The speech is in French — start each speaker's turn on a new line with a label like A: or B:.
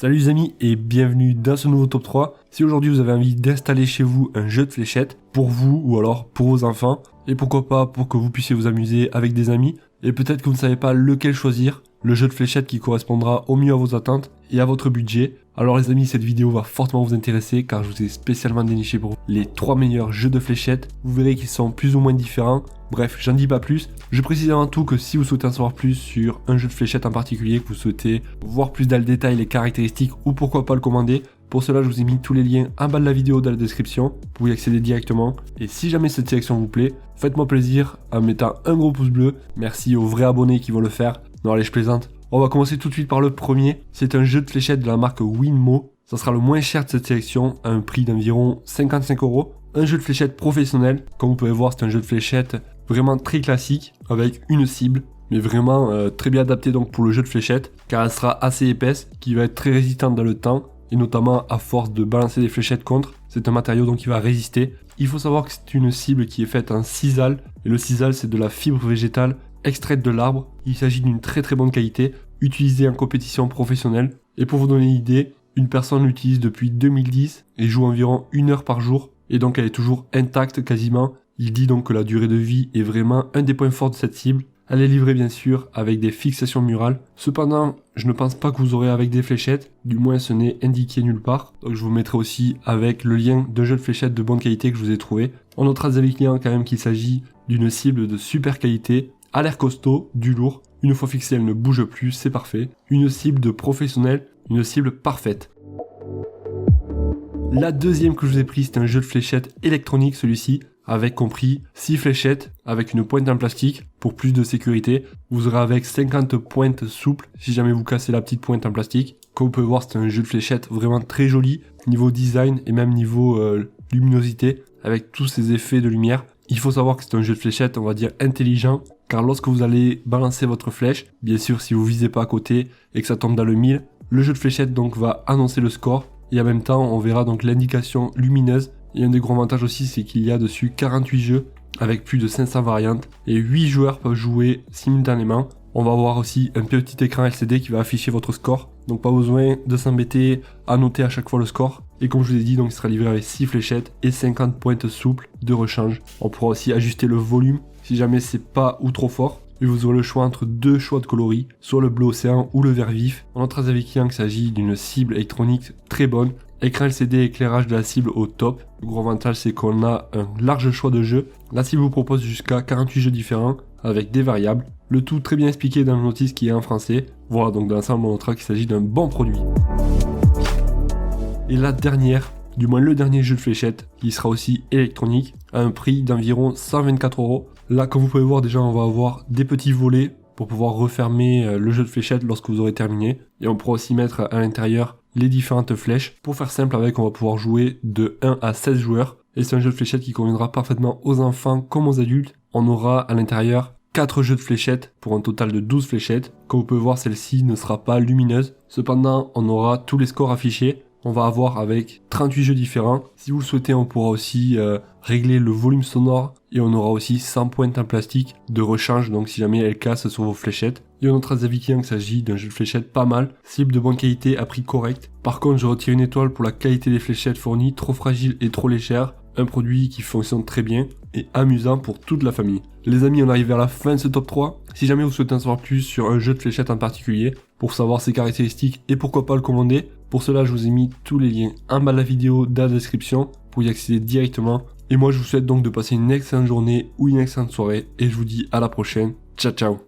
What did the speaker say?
A: Salut les amis et bienvenue dans ce nouveau top 3. Si aujourd'hui vous avez envie d'installer chez vous un jeu de fléchettes, pour vous ou alors pour vos enfants, et pourquoi pas pour que vous puissiez vous amuser avec des amis, et peut-être que vous ne savez pas lequel choisir, le jeu de fléchettes qui correspondra au mieux à vos attentes et à votre budget. Alors les amis, cette vidéo va fortement vous intéresser car je vous ai spécialement déniché pour vous les 3 meilleurs jeux de fléchettes. Vous verrez qu'ils sont plus ou moins différents. Bref, j'en dis pas plus. Je précise avant tout que si vous souhaitez en savoir plus sur un jeu de fléchettes en particulier, que vous souhaitez voir plus dans le détail les caractéristiques ou pourquoi pas le commander, pour cela je vous ai mis tous les liens en bas de la vidéo dans la description pour y accéder directement. Et si jamais cette sélection vous plaît, faites-moi plaisir en mettant un gros pouce bleu. Merci aux vrais abonnés qui vont le faire. Non allez, je plaisante. On va commencer tout de suite par le premier. C'est un jeu de fléchettes de la marque Winmo. Ça sera le moins cher de cette sélection à un prix d'environ 55 €. Un jeu de fléchettes professionnel. Comme vous pouvez voir, c'est un jeu de fléchettes vraiment très classique avec une cible, mais vraiment très bien adapté donc pour le jeu de fléchettes car elle sera assez épaisse, qui va être très résistante dans le temps et notamment à force de balancer des fléchettes contre. C'est un matériau donc qui va résister. Il faut savoir que c'est une cible qui est faite en sisal et le sisal c'est de la fibre végétale extraite de l'arbre. Il s'agit d'une très bonne qualité, utilisée en compétition professionnelle. Et pour vous donner une idée, une personne l'utilise depuis 2010 et joue environ 1 heure par jour. Et donc elle est toujours intacte quasiment. Il dit donc que la durée de vie est vraiment un des points forts de cette cible. Elle est livrée bien sûr avec des fixations murales. Cependant, je ne pense pas que vous aurez avec des fléchettes, du moins ce n'est indiqué nulle part. Donc je vous mettrai aussi avec le lien d'un jeu de fléchettes de bonne qualité que je vous ai trouvé. On notera des avis clients quand même qu'il s'agit d'une cible de super qualité, à l'air costaud, du lourd. Une fois fixée, elle ne bouge plus, c'est parfait. Une cible de professionnel, une cible parfaite. La deuxième que je vous ai pris, c'est un jeu de fléchettes électronique celui-ci, avec compris 6 fléchettes avec une pointe en plastique pour plus de sécurité. Vous aurez avec 50 pointes souples si jamais vous cassez la petite pointe en plastique. Comme vous pouvez voir, c'est un jeu de fléchettes vraiment très joli, niveau design et même niveau luminosité, avec tous ces effets de lumière. Il faut savoir que c'est un jeu de fléchettes, on va dire intelligent, car lorsque vous allez balancer votre flèche, bien sûr si vous visez pas à côté et que ça tombe dans le mille, le jeu de fléchettes donc va annoncer le score et en même temps on verra donc l'indication lumineuse. Et un des gros avantages aussi, c'est qu'il y a dessus 48 jeux avec plus de 500 variantes et 8 joueurs peuvent jouer simultanément. On va avoir aussi un petit écran LCD qui va afficher votre score, donc pas besoin de s'embêter à noter à chaque fois le score. Et comme je vous ai dit, donc il sera livré avec 6 fléchettes et 50 pointes souples de rechange. On pourra aussi ajuster le volume si jamais c'est pas ou trop fort. Et vous aurez le choix entre 2 choix de coloris, soit le bleu océan ou le vert vif. On notera avec qu'il s'agit d'une cible électronique très bonne. Écran LCD, éclairage de la cible au top. Le gros avantage c'est qu'on a un large choix de jeux. La cible vous propose jusqu'à 48 jeux différents avec des variables. Le tout très bien expliqué dans le notice qui est en français. Voilà, donc dans l'ensemble on notera qu'il s'agit d'un bon produit. Et la dernière, du moins le dernier jeu de fléchettes, qui sera aussi électronique, à un prix d'environ 124 €. Là, comme vous pouvez voir, déjà on va avoir des petits volets pour pouvoir refermer le jeu de fléchettes lorsque vous aurez terminé. Et on pourra aussi mettre à l'intérieur les différentes flèches. Pour faire simple avec, on va pouvoir jouer de 1 à 16 joueurs. Et c'est un jeu de fléchettes qui conviendra parfaitement aux enfants comme aux adultes. On aura à l'intérieur 4 jeux de fléchettes pour un total de 12 fléchettes. Comme vous pouvez voir, celle-ci ne sera pas lumineuse. Cependant, on aura tous les scores affichés. On va avoir avec 38 jeux différents. Si vous le souhaitez, on pourra aussi régler le volume sonore et on aura aussi 100 pointes en plastique de rechange, donc si jamais elle casse sur vos fléchettes. Et on notera avis client qu'il s'agit d'un jeu de fléchettes pas mal, cible de bonne qualité à prix correct. Par contre, je retire une étoile pour la qualité des fléchettes fournies, trop fragile et trop légère. Un produit qui fonctionne très bien et amusant pour toute la famille. Les amis, on arrive vers la fin de ce top 3. Si jamais vous souhaitez en savoir plus sur un jeu de fléchettes en particulier, pour savoir ses caractéristiques et pourquoi pas le commander, pour cela je vous ai mis tous les liens en bas de la vidéo dans la description pour y accéder directement. Et moi je vous souhaite donc de passer une excellente journée ou une excellente soirée et je vous dis à la prochaine. Ciao ciao.